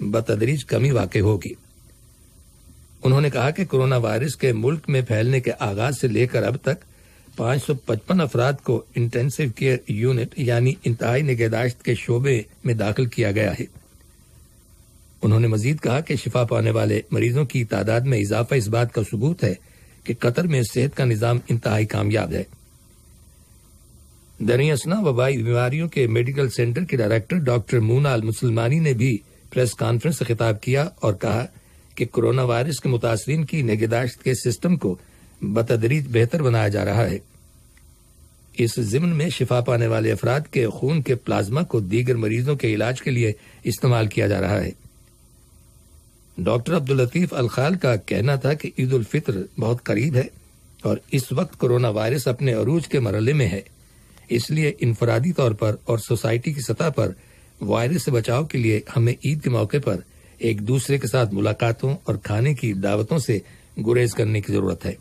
بتدریج کمی واقع ہوگی۔ انہوں نے کہا کہ کورونا وائرس کے ملک میں پھیلنے کے آغاز سے لے کر اب تک 555 افراد کو انٹینسو کیئر یونٹ یعنی انتہائی نگہداشت کے شعبے میں داخل کیا گیا ہے۔ انہوں نے مزید کہا کہ شفا پانے والے مریضوں کی تعداد میں اضافہ اس بات کا ثبوت ہے کہ قطر میں صحت کا نظام انتہائی کامیاب ہے۔ دریں اثنا وبائی بیماریوں کے میڈیکل سینٹر کے ڈائریکٹر ڈاکٹر مونا المسلمانی نے بھی پریس کانفرنس سے خطاب کیا اور کہا کہ کورونا وائرس کے متاثرین کی نگہداشت کے سسٹم کو بتدریج بہتر بنایا جا رہا ہے۔ اس ضمن میں شفا پانے والے افراد کے خون کے پلازما کو دیگر مریضوں کے علاج کے لیے استعمال کیا جا رہا ہے۔ ڈاکٹر عبداللطیف الخال کا کہنا تھا کہ عید الفطر بہت قریب ہے اور اس وقت کورونا وائرس اپنے عروج کے مرحلے میں ہے، اس لیے انفرادی طور پر اور سوسائٹی کی سطح پر وائرس سے بچاؤ کے لیے ہمیں عید کے موقع پر ایک دوسرے کے ساتھ ملاقاتوں اور کھانے کی دعوتوں سے گریز کرنے کی ضرورت ہے۔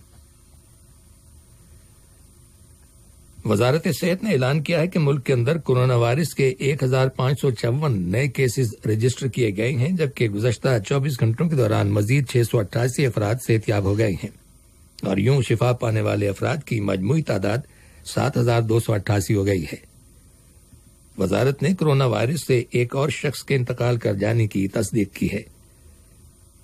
وزارت صحت نے اعلان کیا ہے کہ ملک کے اندر کورونا وائرس کے 1554 نئے کیسز رجسٹر کیے گئے ہیں، جبکہ گزشتہ 24 گھنٹوں کے دوران مزید 688 افراد صحتیاب ہو گئے ہیں اور یوں شفا پانے والے افراد کی مجموعی تعداد 7288 ہو گئی ہے۔ وزارت نے کورونا وائرس سے ایک اور شخص کے انتقال کر جانے کی تصدیق کی ہے۔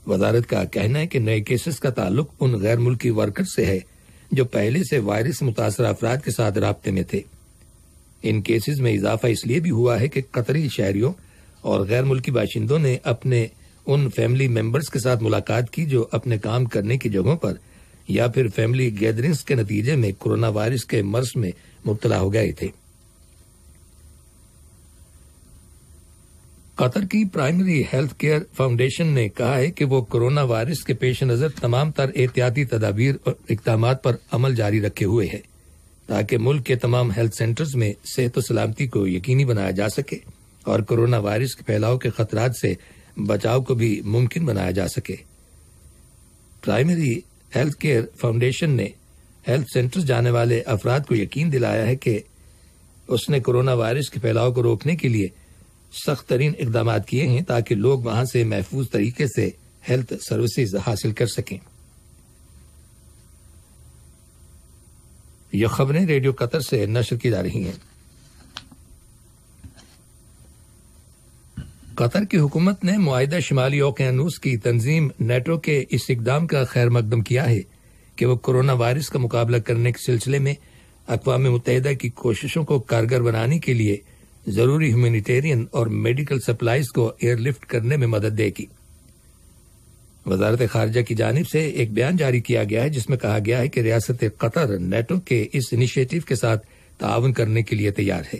وزارت کا کہنا ہے کہ نئے کیسز کا تعلق ان غیر ملکی ورکر سے ہے جو پہلے سے وائرس متاثرہ افراد کے ساتھ رابطے میں تھے۔ ان کیسز میں اضافہ اس لیے بھی ہوا ہے کہ قطری شہریوں اور غیر ملکی باشندوں نے اپنے ان فیملی ممبرز کے ساتھ ملاقات کی جو اپنے کام کرنے کی جگہوں پر یا پھر فیملی گیدرنگز کے نتیجے میں کورونا وائرس کے مرض میں مبتلا ہو گئے تھے۔ قطر کی پرائمری ہیلتھ کیئر فاؤنڈیشن نے کہا ہے کہ وہ کورونا وائرس کے پیش نظر تمام تر احتیاطی تدابیر اور اقدامات پر عمل جاری رکھے ہوئے ہے تاکہ ملک کے تمام ہیلتھ سینٹرز میں صحت و سلامتی کو یقینی بنایا جا سکے اور کورونا وائرس کے پھیلاؤ کے خطرات سے بچاؤ کو بھی ممکن بنایا جا سکے۔ پرائمری ہیلتھ کیئر فاؤنڈیشن نے ہیلتھ سینٹرز جانے والے افراد کو یقین دلایا ہے کہ اس نے کورونا وائرس کے پھیلاؤ کو روکنے کے لیے سخت ترین اقدامات کیے ہیں تاکہ لوگ وہاں سے محفوظ طریقے سے ہیلتھ سروسز حاصل کر سکیں۔ یہ خبریں ریڈیو قطر سے نشر کی جا رہی ہیں۔ قطر کی حکومت نے معاہدہ شمالی اوقیانوس کی تنظیم نیٹو کے اس اقدام کا خیر مقدم کیا ہے کہ وہ کورونا وائرس کا مقابلہ کرنے کے سلسلے میں اقوام متحدہ کی کوششوں کو کارگر بنانے کے لیے ضروری ہیومینیٹیرین اور میڈیکل سپلائز کو ایئر لفٹ کرنے میں مدد دے گی۔ وزارت خارجہ کی جانب سے ایک بیان جاری کیا گیا ہے جس میں کہا گیا ہے کہ ریاست قطر نیٹو کے اس انیشیٹو کے ساتھ تعاون کرنے کے لیے تیار ہے۔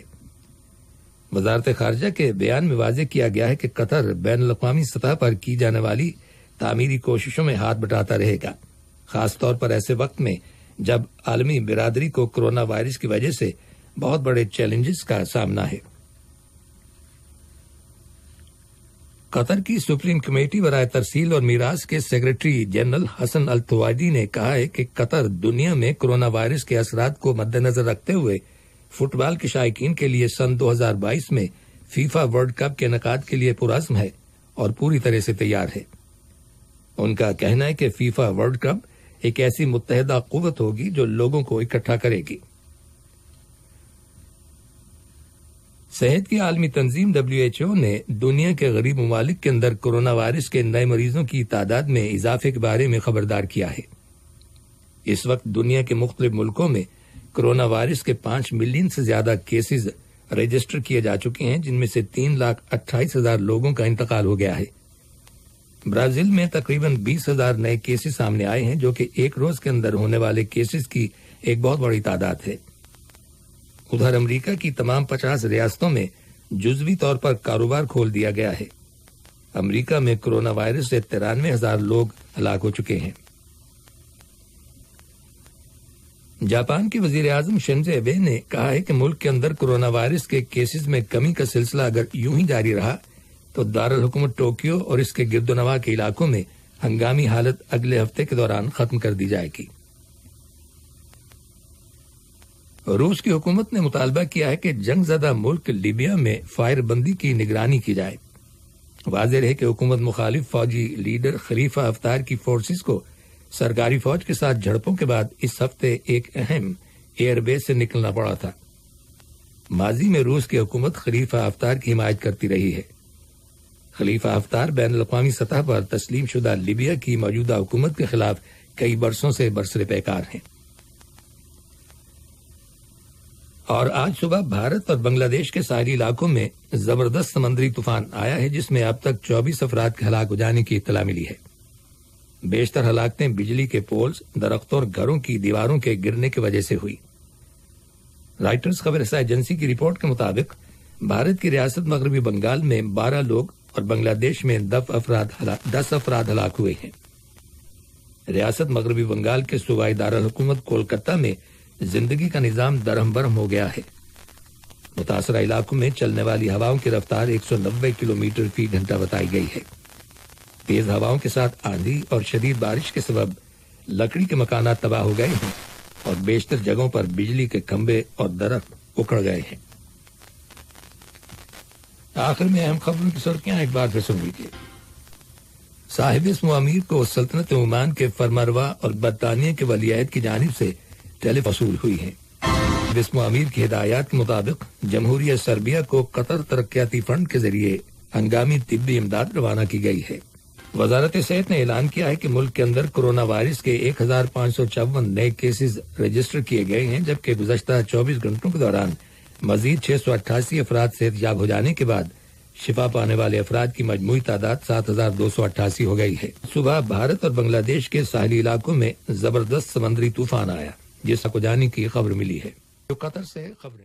وزارت خارجہ کے بیان میں واضح کیا گیا ہے کہ قطر بین الاقوامی سطح پر کی جانے والی تعمیری کوششوں میں ہاتھ بٹاتا رہے گا، خاص طور پر ایسے وقت میں جب عالمی برادری کو کورونا وائرس کی وجہ سے بہت بڑے چیلنجز کا سامنا ہے۔ قطر کی سپریم کمیٹی برائے ترسیل اور میراث کے سیکرٹری جنرل حسن التوادی نے کہا ہے کہ قطر دنیا میں کورونا وائرس کے اثرات کو مد نظر رکھتے ہوئے فٹ بال کے شائقین کے لیے سن 2022 میں فیفا ورلڈ کپ کے انعقاد کے لیے پرعزم ہے اور پوری طرح سے تیار ہے۔ ان کا کہنا ہے کہ فیفا ورلڈ کپ ایک ایسی متحدہ قوت ہوگی جو لوگوں کو اکٹھا کرے گی۔ صحت کی عالمی تنظیم WHO نے دنیا کے غریب ممالک کے اندر کورونا وائرس کے نئے مریضوں کی تعداد میں اضافے کے بارے میں خبردار کیا ہے۔ اس وقت دنیا کے مختلف ملکوں میں کورونا وائرس کے 5 ملین سے زیادہ کیسز رجسٹر کیے جا چکے ہیں، جن میں سے 3,28,000 لوگوں کا انتقال ہو گیا ہے۔ برازیل میں تقریباً 20,000 نئے کیسز سامنے آئے ہیں، جو کہ ایک روز کے اندر ہونے والے کیسز کی ایک بہت بڑی تعداد ہے۔ ادھر امریکہ کی تمام 50 ریاستوں میں جزوی طور پر کاروبار کھول دیا گیا ہے۔ امریکہ میں کورونا وائرس سے 93,000 لوگ ہلاک ہو چکے ہیں۔ جاپان کے وزیر اعظم شنزو ایبے نے کہا ہے کہ ملک کے اندر کورونا وائرس کے کیسز میں کمی کا سلسلہ اگر یوں ہی جاری رہا تو دارالحکومت ٹوکیو اور اس کے گرد و نواح کے علاقوں میں ہنگامی حالت اگلے ہفتے کے دوران ختم کر دی جائے گی۔ روس کی حکومت نے مطالبہ کیا ہے کہ جنگ زدہ ملک لیبیا میں فائر بندی کی نگرانی کی جائے۔ واضح ہے کہ حکومت مخالف فوجی لیڈر خلیفہ حفتار کی فورسز کو سرکاری فوج کے ساتھ جھڑپوں کے بعد اس ہفتے ایک اہم ایئر بیس سے نکلنا پڑا تھا۔ ماضی میں روس کی حکومت خلیفہ حفتار کی حمایت کرتی رہی ہے۔ خلیفہ حفتار بین الاقوامی سطح پر تسلیم شدہ لیبیا کی موجودہ حکومت کے خلاف کئی برسوں سے برسر پیکار ہیں۔ اور آج صبح بھارت اور بنگلہ دیش کے ساحلی علاقوں میں زبردست سمندری طوفان آیا ہے، جس میں اب تک 24 افراد کے ہلاک ہو جانے کی اطلاع ملی ہے۔ بیشتر ہلاکتیں بجلی کے پولز، درختوں اور گھروں کی دیواروں کے گرنے کی وجہ سے ہوئی۔ رائٹرز خبر رساں ایجنسی کی رپورٹ کے مطابق بھارت کی ریاست مغربی بنگال میں 12 لوگ اور بنگلہ دیش میں 10 افراد ہلاک ہوئے ہیں۔ ریاست مغربی بنگال کے صوبائی دارالحکومت کولکتہ میں زندگی کا نظام درہم برہم ہو گیا ہے۔ متاثرہ علاقوں میں چلنے والی ہواؤں کی رفتار 190 کلومیٹر فی گھنٹہ بتائی گئی ہے۔ تیز ہواؤں کے ساتھ آندھی اور شدید بارش کے سبب لکڑی کے مکانات تباہ ہو گئے ہیں اور بیشتر جگہوں پر بجلی کے کھمبے اور درخت اکھڑ گئے ہیں۔ آخر میں اہم خبروں کی سرخیاں ایک بار پھر سن لیجیے۔ صاحب اسم امیر کو سلطنت عمان کے فرمانروا اور برطانیہ کے ولی عہد کی جانب سے طلب وصول ہوئی ہے۔ اسم امیر کی ہدایات کے مطابق جمہوریہ سربیا کو قطر ترقیاتی فنڈ کے ذریعے ہنگامی طبی امداد روانہ کی گئی ہے۔ وزارت صحت نے اعلان کیا ہے کہ ملک کے اندر کورونا وائرس کے 1554 نئے کیسز رجسٹر کیے گئے ہیں، جبکہ گزشتہ 24 گھنٹوں کے دوران مزید 688 افراد صحت یاب ہو جانے کے بعد شفا پانے والے افراد کی مجموعی تعداد 7288 ہو گئی ہے۔ صبح بھارت اور بنگلہ دیش کے ساحلی علاقوں میں زبردست سمندری طوفان آیا، جس کو جانے کی خبر ملی ہے۔ جو قطر سے خبریں